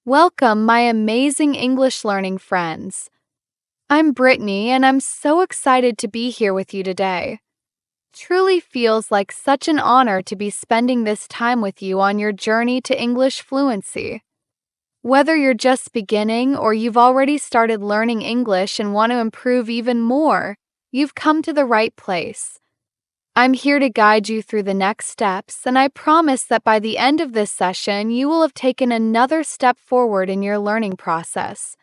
Welcome, my amazing English learning friends. I'm Brittany, and I'm so excited to be here with you today. Truly feels like such an honor to be spending this time with you on your journey to English fluency. Whether you're just beginning or you've already started learning English and want to improve even more, you've come to the right place. I'm here to guide you through the next steps, and I promise that by the end of this session, you will have taken another step forward in your learning process.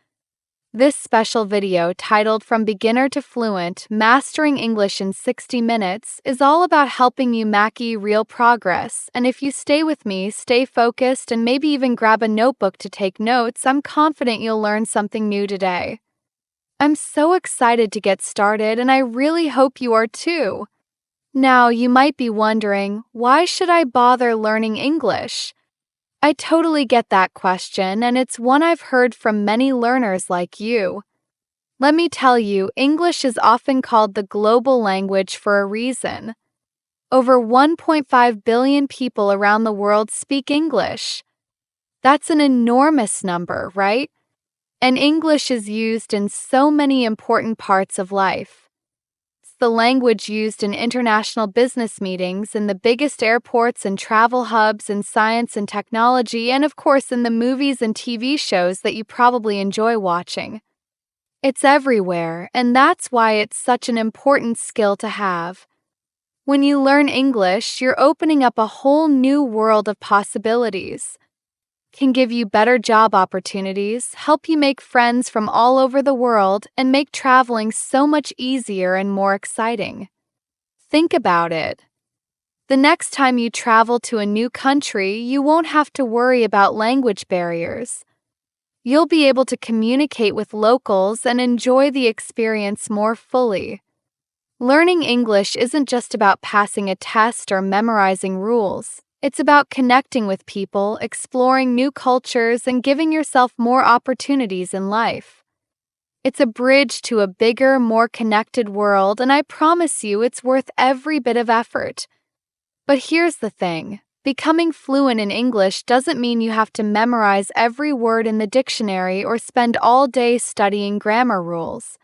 This special video, titled From Beginner to Fluent, Mastering English in 60 Minutes, is all about helping you make real progress, and if you stay with me, stay focused, and maybe even grab a notebook to take notes, I'm confident you'll learn something new today. I'm so excited to get started, and I really hope you are too. Now, you might be wondering, why should I bother learning English? I totally get that question, and it's one I've heard from many learners like you. Let me tell you, English is often called the global language for a reason. Over 1.5 billion people around the world speak English. That's an enormous number, right? And English is used in so many important parts of life. The language used in international business meetings, in the biggest airports and travel hubs, in science and technology, and of course in the movies and TV shows that you probably enjoy watching. It's everywhere, and that's why it's such an important skill to have. When you learn English, you're opening up a whole new world of possibilities. Can give you better job opportunities, help you make friends from all over the world, and make traveling so much easier and more exciting. Think about it. The next time you travel to a new country, you won't have to worry about language barriers. You'll be able to communicate with locals and enjoy the experience more fully. Learning English isn't just about passing a test or memorizing rules. It's about connecting with people, exploring new cultures, and giving yourself more opportunities in life. It's a bridge to a bigger, more connected world, and I promise you it's worth every bit of effort. But here's the thing. Becoming fluent in English doesn't mean you have to memorize every word in the dictionary or spend all day studying grammar rules.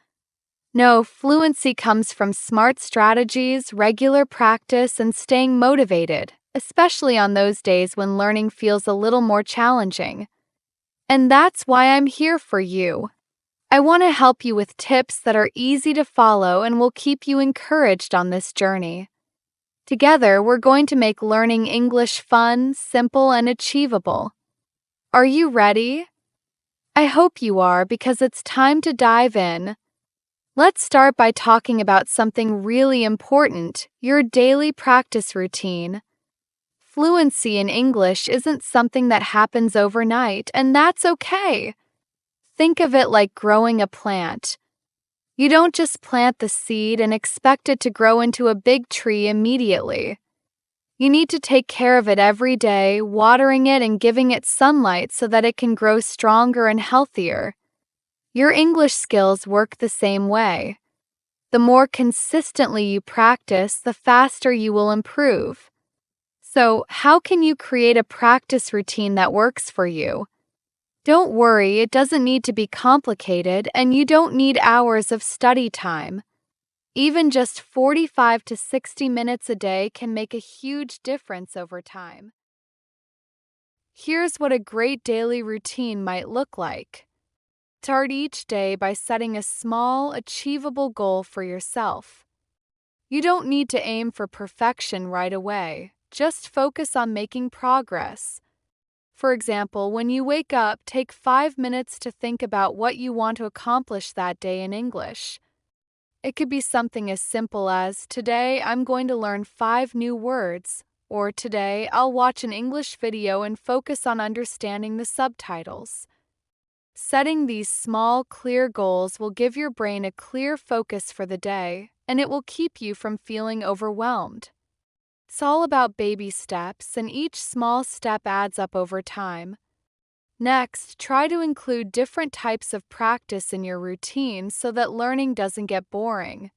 No, fluency comes from smart strategies, regular practice, and staying motivated, especially on those days when learning feels a little more challenging. And that's why I'm here for you. I want to help you with tips that are easy to follow and will keep you encouraged on this journey. Together, we're going to make learning English fun, simple, and achievable. Are you ready? I hope you are, because it's time to dive in. Let's start by talking about something really important, your daily practice routine. Fluency in English isn't something that happens overnight, and that's okay. Think of it like growing a plant. You don't just plant the seed and expect it to grow into a big tree immediately. You need to take care of it every day, watering it and giving it sunlight so that it can grow stronger and healthier. Your English skills work the same way. The more consistently you practice, the faster you will improve. So, how can you create a practice routine that works for you? Don't worry, it doesn't need to be complicated, and you don't need hours of study time. Even just 45 to 60 minutes a day can make a huge difference over time. Here's what a great daily routine might look like. Start each day by setting a small, achievable goal for yourself. You don't need to aim for perfection right away. Just focus on making progress. For example, when you wake up, take 5 minutes to think about what you want to accomplish that day in English. It could be something as simple as, today I'm going to learn 5 new words, or today I'll watch an English video and focus on understanding the subtitles. Setting these small, clear goals will give your brain a clear focus for the day, and it will keep you from feeling overwhelmed. It's all about baby steps, and each small step adds up over time. Next, try to include different types of practice in your routine so that learning doesn't get boring.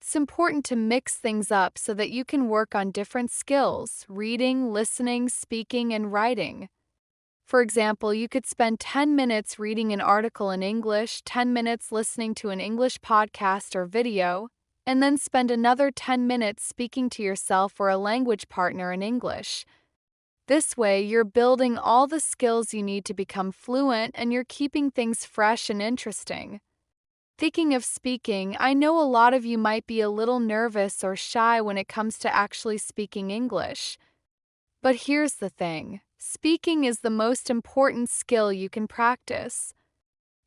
It's important to mix things up so that you can work on different skills: reading, listening, speaking, and writing. For example, you could spend 10 minutes reading an article in English, 10 minutes listening to an English podcast or video, and then spend another 10 minutes speaking to yourself or a language partner in English. This way, you're building all the skills you need to become fluent and you're keeping things fresh and interesting. Speaking of speaking, I know a lot of you might be a little nervous or shy when it comes to actually speaking English. But here's the thing. Speaking is the most important skill you can practice.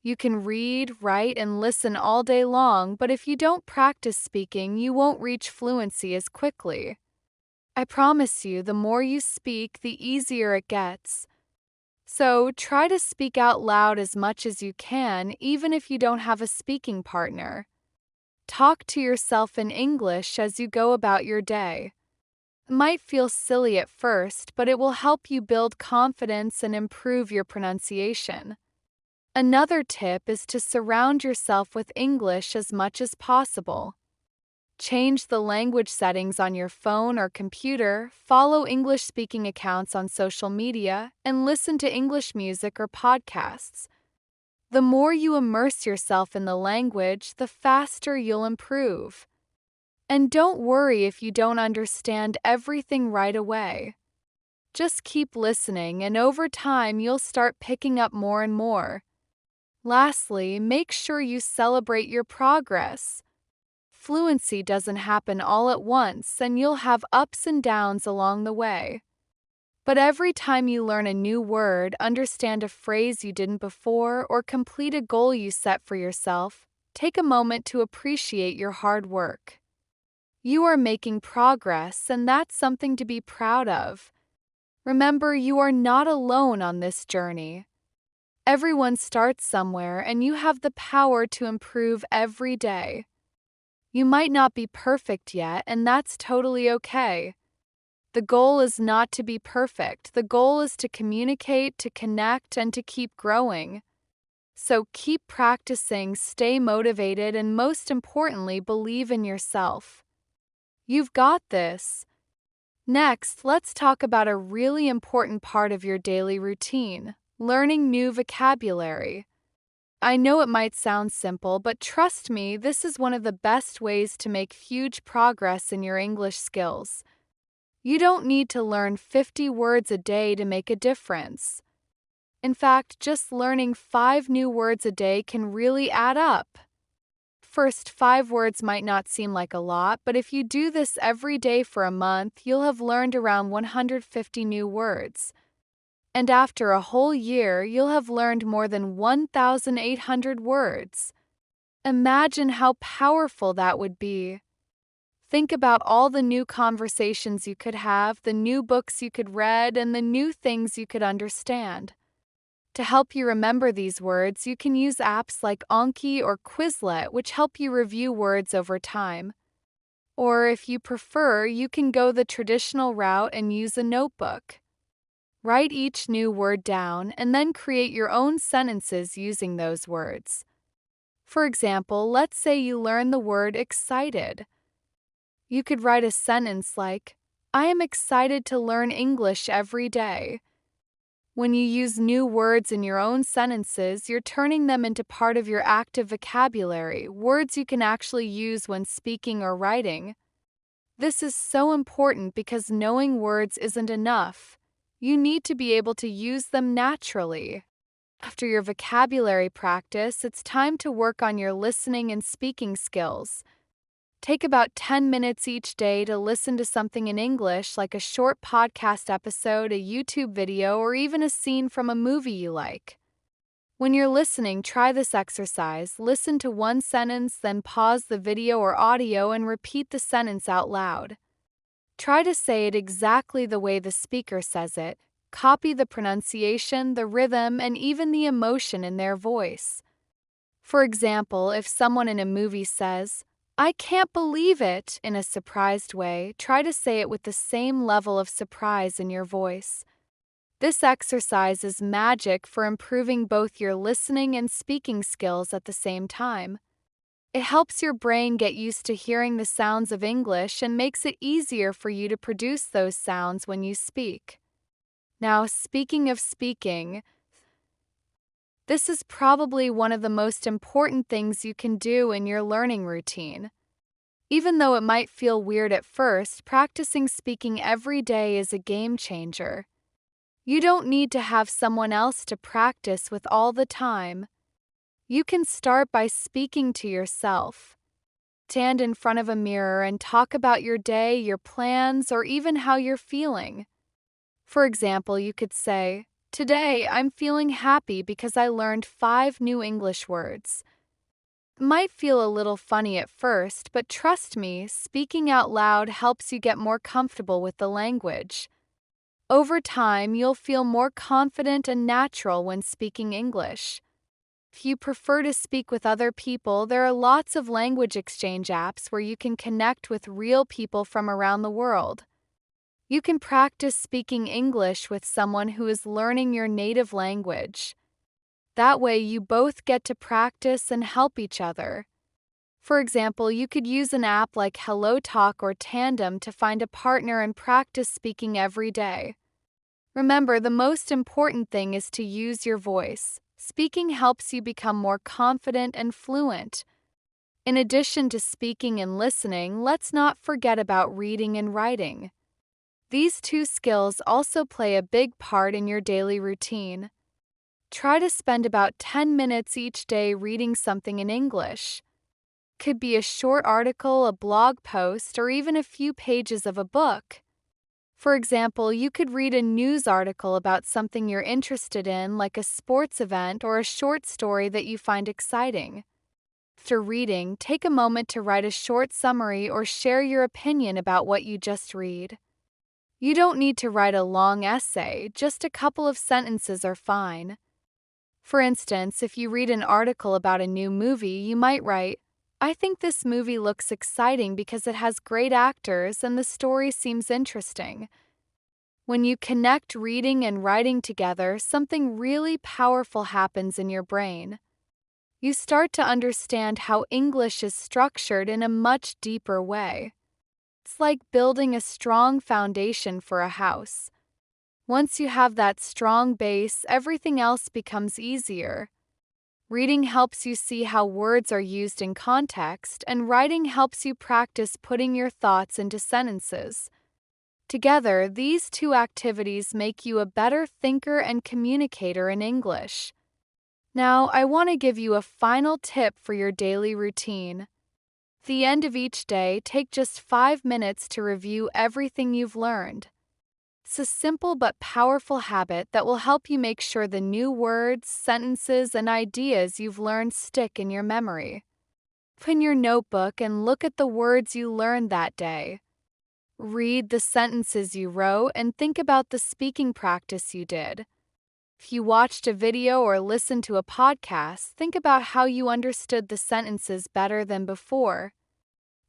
You can read, write, and listen all day long, but if you don't practice speaking, you won't reach fluency as quickly. I promise you, the more you speak, the easier it gets. So try to speak out loud as much as you can, even if you don't have a speaking partner. Talk to yourself in English as you go about your day. It might feel silly at first, but it will help you build confidence and improve your pronunciation. Another tip is to surround yourself with English as much as possible. Change the language settings on your phone or computer, follow English-speaking accounts on social media, and listen to English music or podcasts. The more you immerse yourself in the language, the faster you'll improve. And don't worry if you don't understand everything right away. Just keep listening, and over time you'll start picking up more and more. Lastly, make sure you celebrate your progress. Fluency doesn't happen all at once, and you'll have ups and downs along the way. But every time you learn a new word, understand a phrase you didn't before, or complete a goal you set for yourself, take a moment to appreciate your hard work. You are making progress, and that's something to be proud of. Remember, you are not alone on this journey. Everyone starts somewhere, and you have the power to improve every day. You might not be perfect yet, and that's totally okay. The goal is not to be perfect. The goal is to communicate, to connect, and to keep growing. So keep practicing, stay motivated, and most importantly, believe in yourself. You've got this. Next, let's talk about a really important part of your daily routine, learning new vocabulary. I know it might sound simple, but trust me, this is one of the best ways to make huge progress in your English skills. You don't need to learn 50 words a day to make a difference. In fact, just learning 5 new words a day can really add up. First, 5 words might not seem like a lot, but if you do this every day for a month, you'll have learned around 150 new words. And after a whole year, you'll have learned more than 1,800 words. Imagine how powerful that would be. Think about all the new conversations you could have, the new books you could read, and the new things you could understand. To help you remember these words, you can use apps like Anki or Quizlet, which help you review words over time. Or if you prefer, you can go the traditional route and use a notebook. Write each new word down and then create your own sentences using those words. For example, let's say you learn the word excited. You could write a sentence like, I am excited to learn English every day. When you use new words in your own sentences, you're turning them into part of your active vocabulary, words you can actually use when speaking or writing. This is so important because knowing words isn't enough. You need to be able to use them naturally. After your vocabulary practice, it's time to work on your listening and speaking skills. Take about 10 minutes each day to listen to something in English, like a short podcast episode, a YouTube video, or even a scene from a movie you like. When you're listening, try this exercise. Listen to one sentence, then pause the video or audio and repeat the sentence out loud. Try to say it exactly the way the speaker says it. Copy the pronunciation, the rhythm, and even the emotion in their voice. For example, if someone in a movie says, I can't believe it, in a surprised way, try to say it with the same level of surprise in your voice. This exercise is magic for improving both your listening and speaking skills at the same time. It helps your brain get used to hearing the sounds of English and makes it easier for you to produce those sounds when you speak. Now, speaking of speaking, this is probably one of the most important things you can do in your learning routine. Even though it might feel weird at first, practicing speaking every day is a game changer. You don't need to have someone else to practice with all the time. You can start by speaking to yourself. Stand in front of a mirror and talk about your day, your plans, or even how you're feeling. For example, you could say, "Today, I'm feeling happy because I learned 5 new English words." It might feel a little funny at first, but trust me, speaking out loud helps you get more comfortable with the language. Over time, you'll feel more confident and natural when speaking English. If you prefer to speak with other people, there are lots of language exchange apps where you can connect with real people from around the world. You can practice speaking English with someone who is learning your native language. That way, you both get to practice and help each other. For example, you could use an app like HelloTalk or Tandem to find a partner and practice speaking every day. Remember, the most important thing is to use your voice. Speaking helps you become more confident and fluent. In addition to speaking and listening, let's not forget about reading and writing. These 2 skills also play a big part in your daily routine. Try to spend about 10 minutes each day reading something in English. Could be a short article, a blog post, or even a few pages of a book. For example, you could read a news article about something you're interested in, like a sports event or a short story that you find exciting. After reading, take a moment to write a short summary or share your opinion about what you just read. You don't need to write a long essay, just a couple of sentences are fine. For instance, if you read an article about a new movie, you might write, "I think this movie looks exciting because it has great actors and the story seems interesting." When you connect reading and writing together, something really powerful happens in your brain. You start to understand how English is structured in a much deeper way. It's like building a strong foundation for a house. Once you have that strong base, everything else becomes easier. Reading helps you see how words are used in context, and writing helps you practice putting your thoughts into sentences. Together, these 2 activities make you a better thinker and communicator in English. Now, I want to give you a final tip for your daily routine. At the end of each day, take just 5 minutes to review everything you've learned. It's a simple but powerful habit that will help you make sure the new words, sentences, and ideas you've learned stick in your memory. Open your notebook and look at the words you learned that day. Read the sentences you wrote and think about the speaking practice you did. If you watched a video or listened to a podcast, think about how you understood the sentences better than before.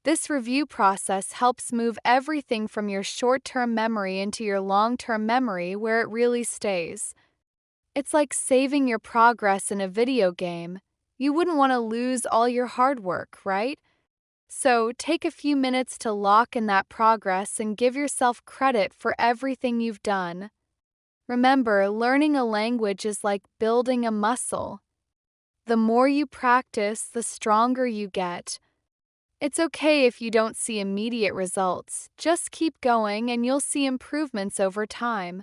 This review process helps move everything from your short-term memory into your long-term memory where it really stays. It's like saving your progress in a video game. You wouldn't want to lose all your hard work, right? So take a few minutes to lock in that progress and give yourself credit for everything you've done. Remember, learning a language is like building a muscle. The more you practice, the stronger you get. It's okay if you don't see immediate results. Just keep going and you'll see improvements over time.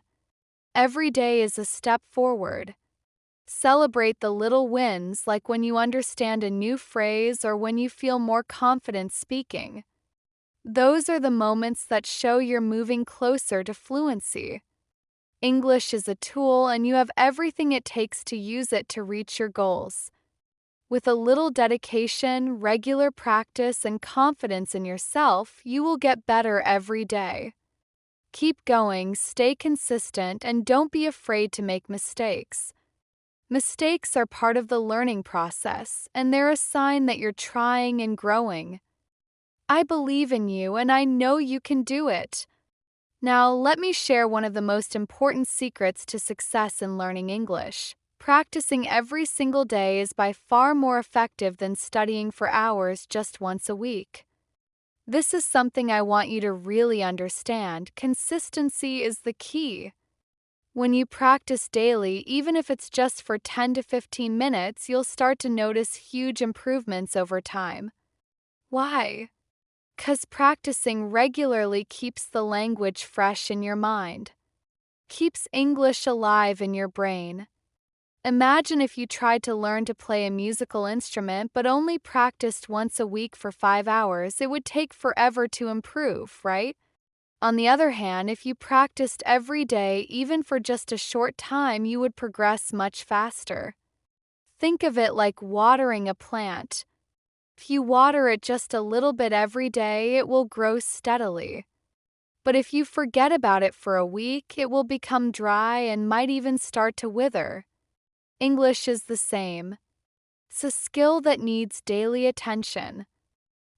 Every day is a step forward. Celebrate the little wins, like when you understand a new phrase or when you feel more confident speaking. Those are the moments that show you're moving closer to fluency. English is a tool, and you have everything it takes to use it to reach your goals. With a little dedication, regular practice, and confidence in yourself, you will get better every day. Keep going, stay consistent, and don't be afraid to make mistakes. Mistakes are part of the learning process, and they're a sign that you're trying and growing. I believe in you, and I know you can do it. Now, let me share one of the most important secrets to success in learning English. Practicing every single day is by far more effective than studying for hours just once a week. This is something I want you to really understand. Consistency is the key. When you practice daily, even if it's just for 10 to 15 minutes, you'll start to notice huge improvements over time. Why? 'Cause practicing regularly keeps the language fresh in your mind, keeps English alive in your brain. Imagine if you tried to learn to play a musical instrument but only practiced once a week for 5 hours. It would take forever to improve, right? On the other hand, if you practiced every day, even for just a short time, you would progress much faster. Think of it like watering a plant. If you water it just a little bit every day, it will grow steadily. But if you forget about it for a week, it will become dry and might even start to wither. English is the same. It's a skill that needs daily attention.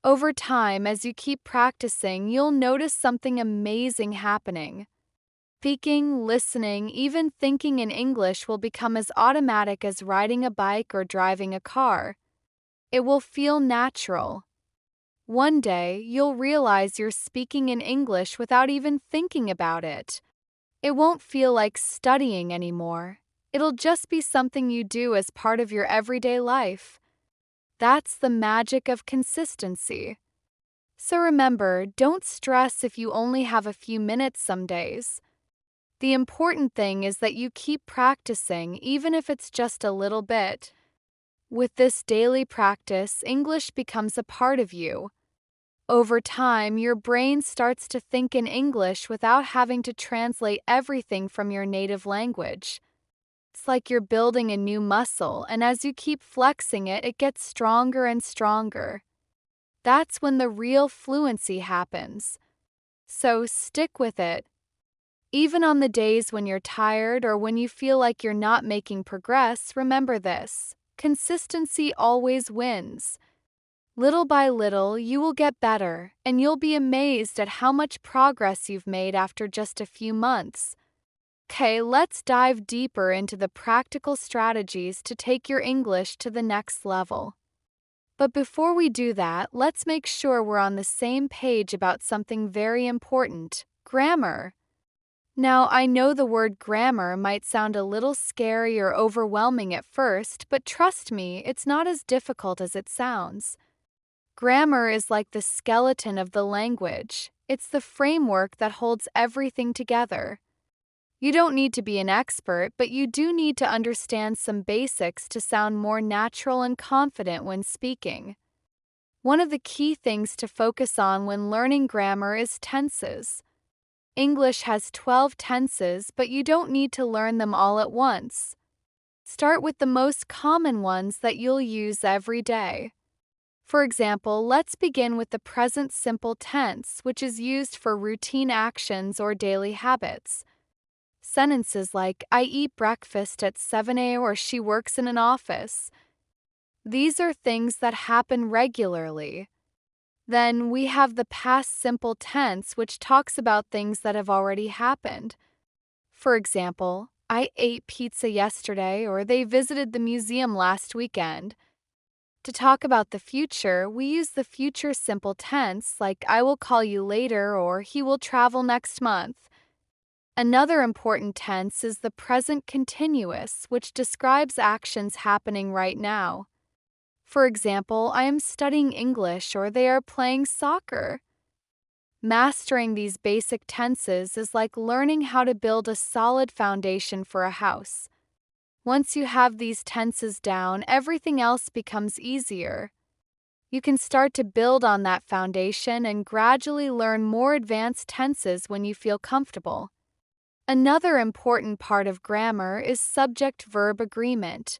Over time, as you keep practicing, you'll notice something amazing happening. Speaking, listening, even thinking in English will become as automatic as riding a bike or driving a car. It will feel natural. One day, you'll realize you're speaking in English without even thinking about it. It won't feel like studying anymore. It'll just be something you do as part of your everyday life. That's the magic of consistency. So remember, don't stress if you only have a few minutes some days. The important thing is that you keep practicing, even if it's just a little bit. With this daily practice, English becomes a part of you. Over time, your brain starts to think in English without having to translate everything from your native language. It's like you're building a new muscle, and as you keep flexing it, it gets stronger and stronger. That's when the real fluency happens. So stick with it. Even on the days when you're tired or when you feel like you're not making progress, remember this: consistency always wins. Little by little, you will get better, and you'll be amazed at how much progress you've made after just a few months. Okay, let's dive deeper into the practical strategies to take your English to the next level. But before we do that, let's make sure we're on the same page about something very important: grammar. Now, I know the word grammar might sound a little scary or overwhelming at first, but trust me, it's not as difficult as it sounds. Grammar is like the skeleton of the language. It's the framework that holds everything together. You don't need to be an expert, but you do need to understand some basics to sound more natural and confident when speaking. One of the key things to focus on when learning grammar is tenses. English has 12 tenses, but you don't need to learn them all at once. Start with the most common ones that you'll use every day. For example, let's begin with the present simple tense, which is used for routine actions or daily habits. Sentences like, I eat breakfast at 7 a.m. or she works in an office. These are things that happen regularly. Then we have the past simple tense, which talks about things that have already happened. For example, I ate pizza yesterday, or they visited the museum last weekend. To talk about the future, we use the future simple tense like I will call you later or he will travel next month. Another important tense is the present continuous, which describes actions happening right now. For example, I am studying English or they are playing soccer. Mastering these basic tenses is like learning how to build a solid foundation for a house. Once you have these tenses down, everything else becomes easier. You can start to build on that foundation and gradually learn more advanced tenses when you feel comfortable. Another important part of grammar is subject-verb agreement.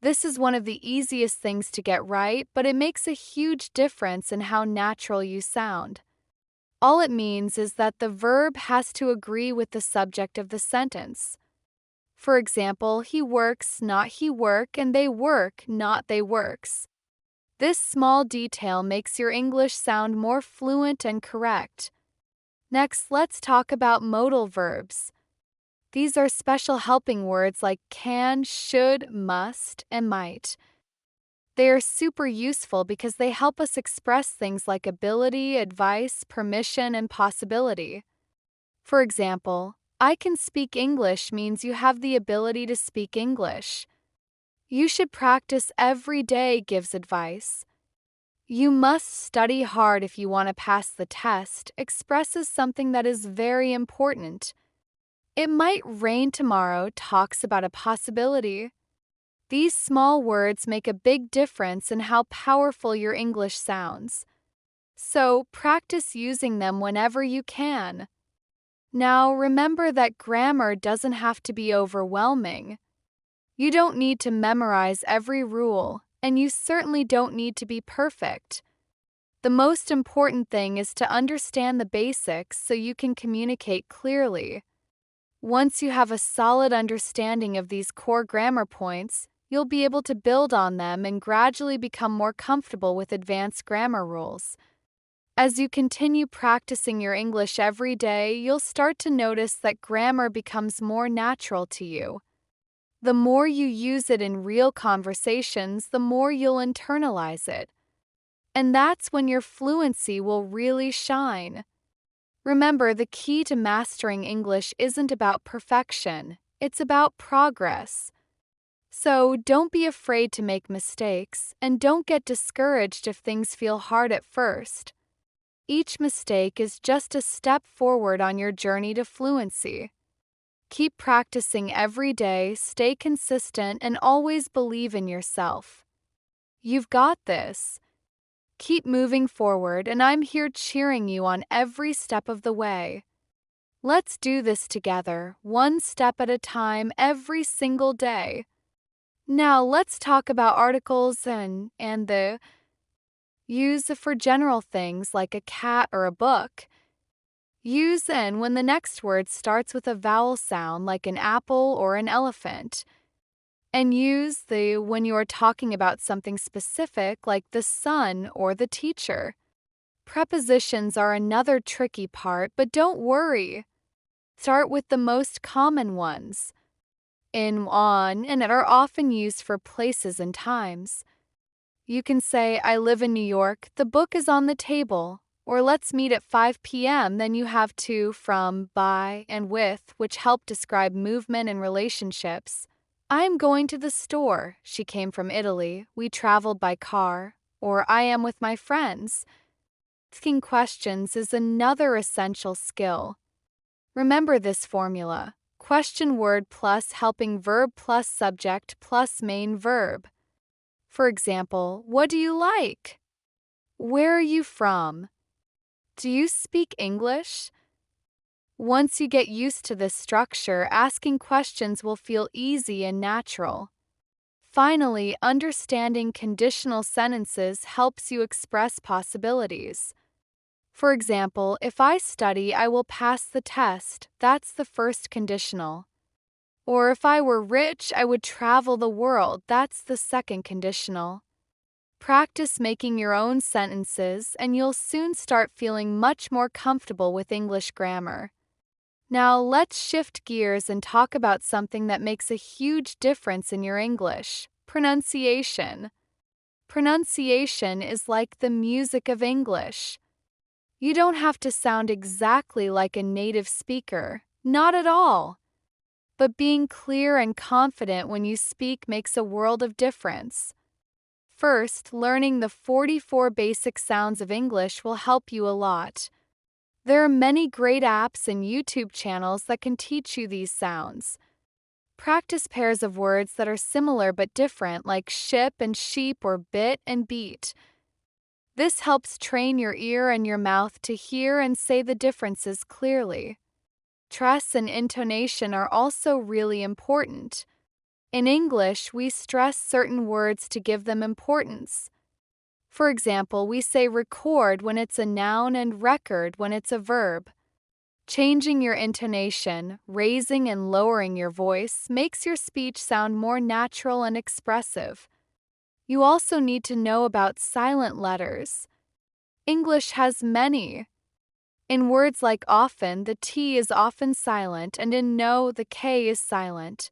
This is one of the easiest things to get right, but it makes a huge difference in how natural you sound. All it means is that the verb has to agree with the subject of the sentence. For example, he works, not he work, and they work, not they works. This small detail makes your English sound more fluent and correct. Next, let's talk about modal verbs. These are special helping words like can, should, must, and might. They are super useful because they help us express things like ability, advice, permission, and possibility. For example, I can speak English means you have the ability to speak English. You should practice every day gives advice. You must study hard if you want to pass the test expresses something that is very important. It might rain tomorrow talks about a possibility. These small words make a big difference in how powerful your English sounds. So practice using them whenever you can. Now remember that grammar doesn't have to be overwhelming. You don't need to memorize every rule, and you certainly don't need to be perfect. The most important thing is to understand the basics so you can communicate clearly. Once you have a solid understanding of these core grammar points, you'll be able to build on them and gradually become more comfortable with advanced grammar rules. As you continue practicing your English every day, you'll start to notice that grammar becomes more natural to you. The more you use it in real conversations, the more you'll internalize it. And that's when your fluency will really shine. Remember, the key to mastering English isn't about perfection, it's about progress. So don't be afraid to make mistakes, and don't get discouraged if things feel hard at first. Each mistake is just a step forward on your journey to fluency. Keep practicing every day, stay consistent, and always believe in yourself. You've got this. Keep moving forward, and I'm here cheering you on every step of the way. Let's do this together, one step at a time, every single day. Now let's talk about articles and the use for general things like a cat or a book. Use "and" when the next word starts with a vowel sound like an apple or an elephant. And use the when you are talking about something specific like the sun or the teacher. Prepositions are another tricky part, but don't worry. Start with the most common ones. In, on, and are often used for places and times. You can say, I live in New York, the book is on the table, or let's meet at 5 p.m. Then you have to, from, by, and with, which help describe movement and relationships. I'm going to the store, she came from Italy, we traveled by car, or I am with my friends. Asking questions is another essential skill. Remember this formula: question word plus helping verb plus subject plus main verb. For example, what do you like? Where are you from? Do you speak English? Once you get used to this structure, asking questions will feel easy and natural. Finally, understanding conditional sentences helps you express possibilities. For example, if I study, I will pass the test. That's the first conditional. Or if I were rich, I would travel the world. That's the second conditional. Practice making your own sentences, and you'll soon start feeling much more comfortable with English grammar. Now, let's shift gears and talk about something that makes a huge difference in your English: pronunciation. Pronunciation is like the music of English. You don't have to sound exactly like a native speaker, not at all. But being clear and confident when you speak makes a world of difference. First, learning the 44 basic sounds of English will help you a lot. There are many great apps and YouTube channels that can teach you these sounds. Practice pairs of words that are similar but different, like ship and sheep or bit and beat. This helps train your ear and your mouth to hear and say the differences clearly. Stress and intonation are also really important. In English, we stress certain words to give them importance. For example, we say record when it's a noun and record when it's a verb. Changing your intonation, raising and lowering your voice, makes your speech sound more natural and expressive. You also need to know about silent letters. English has many. In words like often, the T is often silent, and in no, the K is silent.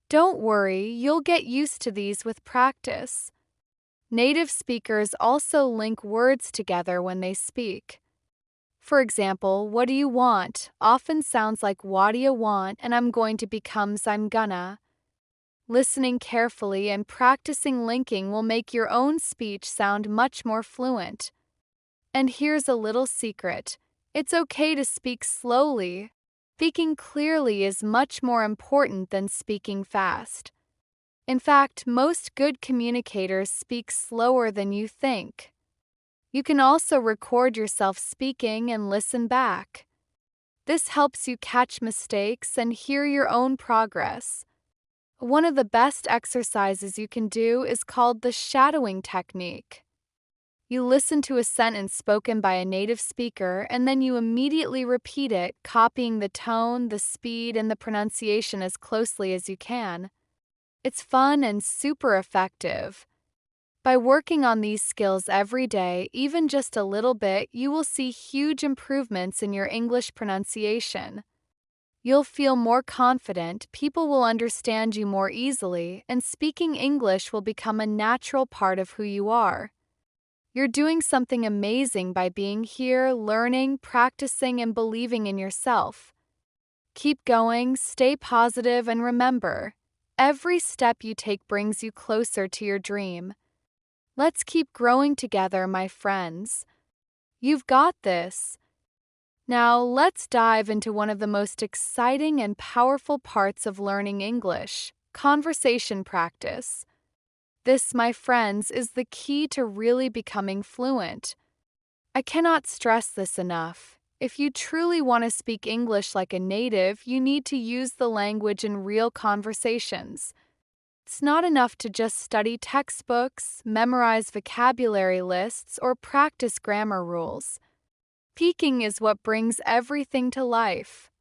Don't worry, you'll get used to these with practice. Native speakers also link words together when they speak. For example, what do you want often sounds like what do you want, and I'm going to becomes I'm gonna. Listening carefully and practicing linking will make your own speech sound much more fluent. And here's a little secret. It's okay to speak slowly. Speaking clearly is much more important than speaking fast. In fact, most good communicators speak slower than you think. You can also record yourself speaking and listen back. This helps you catch mistakes and hear your own progress. One of the best exercises you can do is called the shadowing technique. You listen to a sentence spoken by a native speaker and then you immediately repeat it, copying the tone, the speed, and the pronunciation as closely as you can. It's fun and super effective. By working on these skills every day, even just a little bit, you will see huge improvements in your English pronunciation. You'll feel more confident, people will understand you more easily, and speaking English will become a natural part of who you are. You're doing something amazing by being here, learning, practicing, and believing in yourself. Keep going, stay positive, and remember, every step you take brings you closer to your dream. Let's keep growing together, my friends. You've got this. Now, let's dive into one of the most exciting and powerful parts of learning English: conversation practice. This, my friends, is the key to really becoming fluent. I cannot stress this enough. If you truly want to speak English like a native, you need to use the language in real conversations. It's not enough to just study textbooks, memorize vocabulary lists, or practice grammar rules. Speaking is what brings everything to life.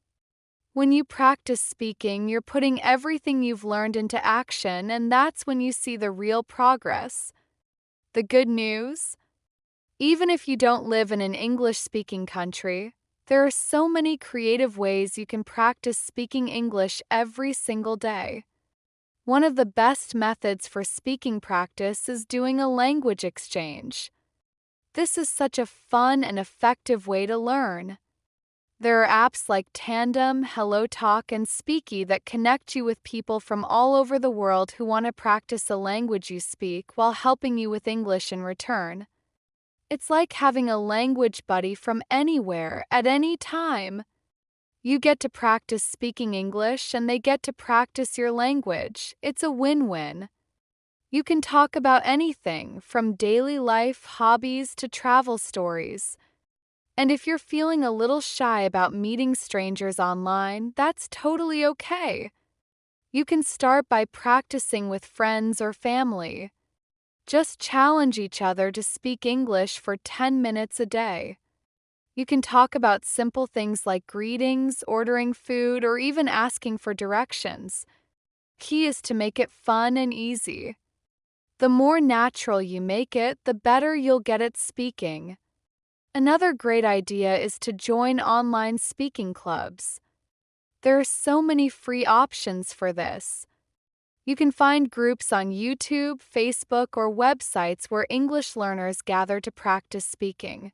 When you practice speaking, you're putting everything you've learned into action, and that's when you see the real progress. The good news? Even if you don't live in an English-speaking country, there are so many creative ways you can practice speaking English every single day. One of the best methods for speaking practice is doing a language exchange. This is such a fun and effective way to learn. There are apps like Tandem, HelloTalk, and Speaky that connect you with people from all over the world who want to practice a language you speak while helping you with English in return. It's like having a language buddy from anywhere, at any time. You get to practice speaking English, and they get to practice your language. It's a win-win. You can talk about anything, from daily life, hobbies, to travel stories. And if you're feeling a little shy about meeting strangers online, that's totally okay. You can start by practicing with friends or family. Just challenge each other to speak English for 10 minutes a day. You can talk about simple things like greetings, ordering food, or even asking for directions. Key is to make it fun and easy. The more natural you make it, the better you'll get at speaking. Another great idea is to join online speaking clubs. There are so many free options for this. You can find groups on YouTube, Facebook, or websites where English learners gather to practice speaking.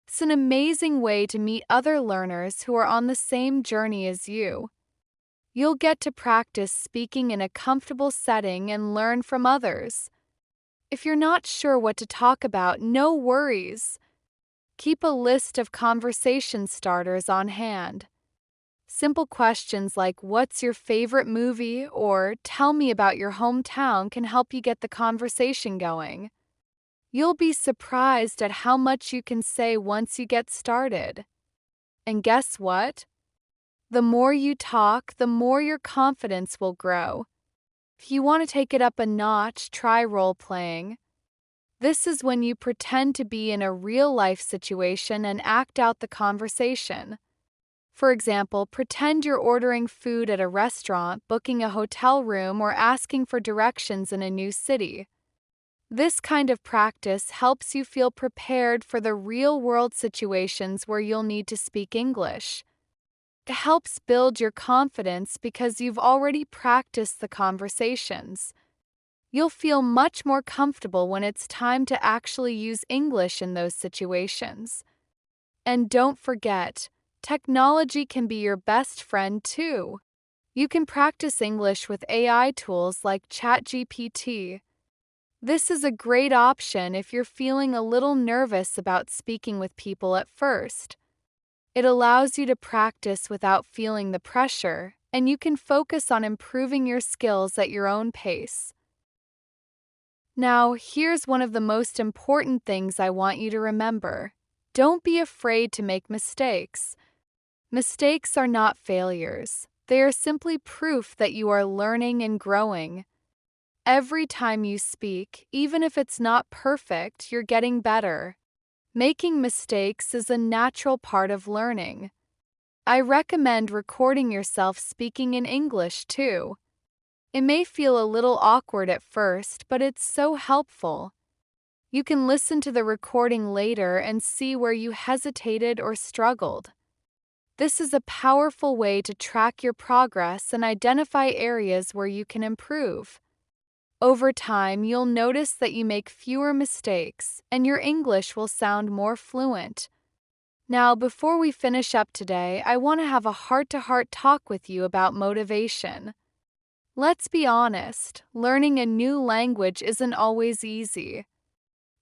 It's an amazing way to meet other learners who are on the same journey as you. You'll get to practice speaking in a comfortable setting and learn from others. If you're not sure what to talk about, no worries. Keep a list of conversation starters on hand. Simple questions like, "What's your favorite movie?" or "Tell me about your hometown" can help you get the conversation going. You'll be surprised at how much you can say once you get started. And guess what? The more you talk, the more your confidence will grow. If you want to take it up a notch, try role-playing. This is when you pretend to be in a real-life situation and act out the conversation. For example, pretend you're ordering food at a restaurant, booking a hotel room, or asking for directions in a new city. This kind of practice helps you feel prepared for the real-world situations where you'll need to speak English. It helps build your confidence because you've already practiced the conversations. You'll feel much more comfortable when it's time to actually use English in those situations. And don't forget, technology can be your best friend too. You can practice English with AI tools like ChatGPT. This is a great option if you're feeling a little nervous about speaking with people at first. It allows you to practice without feeling the pressure, and you can focus on improving your skills at your own pace. Now, here's one of the most important things I want you to remember. Don't be afraid to make mistakes. Mistakes are not failures. They are simply proof that you are learning and growing. Every time you speak, even if it's not perfect, you're getting better. Making mistakes is a natural part of learning. I recommend recording yourself speaking in English too. It may feel a little awkward at first, but it's so helpful. You can listen to the recording later and see where you hesitated or struggled. This is a powerful way to track your progress and identify areas where you can improve. Over time, you'll notice that you make fewer mistakes and your English will sound more fluent. Now, before we finish up today, I want to have a heart-to-heart talk with you about motivation. Let's be honest, learning a new language isn't always easy.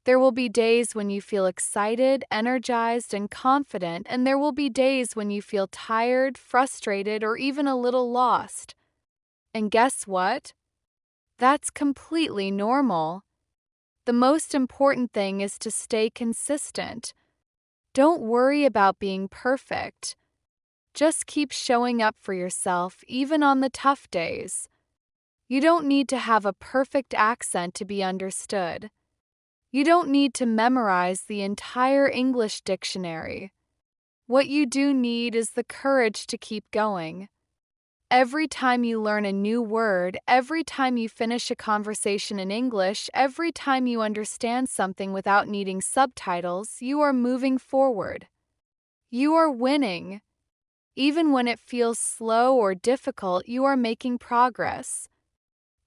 There will be days when you feel excited, energized, and confident, and there will be days when you feel tired, frustrated, or even a little lost. And guess what? That's completely normal. The most important thing is to stay consistent. Don't worry about being perfect. Just keep showing up for yourself, even on the tough days. You don't need to have a perfect accent to be understood. You don't need to memorize the entire English dictionary. What you do need is the courage to keep going. Every time you learn a new word, every time you finish a conversation in English, every time you understand something without needing subtitles, you are moving forward. You are winning. Even when it feels slow or difficult, you are making progress.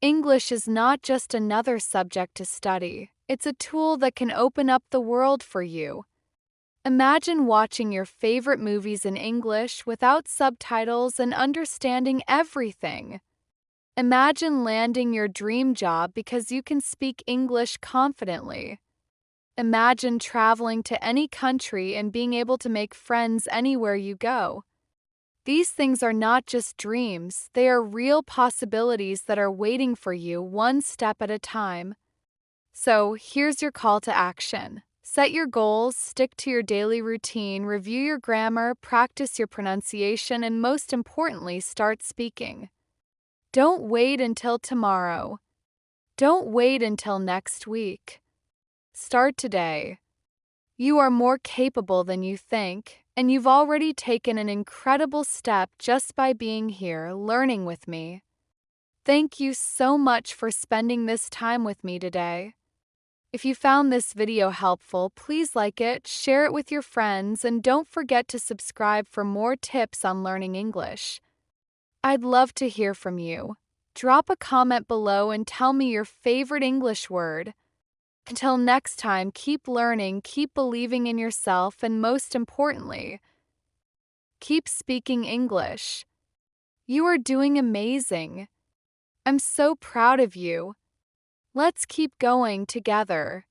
English is not just another subject to study. It's a tool that can open up the world for you. Imagine watching your favorite movies in English without subtitles and understanding everything. Imagine landing your dream job because you can speak English confidently. Imagine traveling to any country and being able to make friends anywhere you go. These things are not just dreams, they are real possibilities that are waiting for you one step at a time. So, here's your call to action. Set your goals, stick to your daily routine, review your grammar, practice your pronunciation, and most importantly, start speaking. Don't wait until tomorrow. Don't wait until next week. Start today. You are more capable than you think, and you've already taken an incredible step just by being here, learning with me. Thank you so much for spending this time with me today. If you found this video helpful, please like it, share it with your friends, and don't forget to subscribe for more tips on learning English. I'd love to hear from you. Drop a comment below and tell me your favorite English word. Until next time, keep learning, keep believing in yourself, and most importantly, keep speaking English. You are doing amazing. I'm so proud of you. Let's keep going together.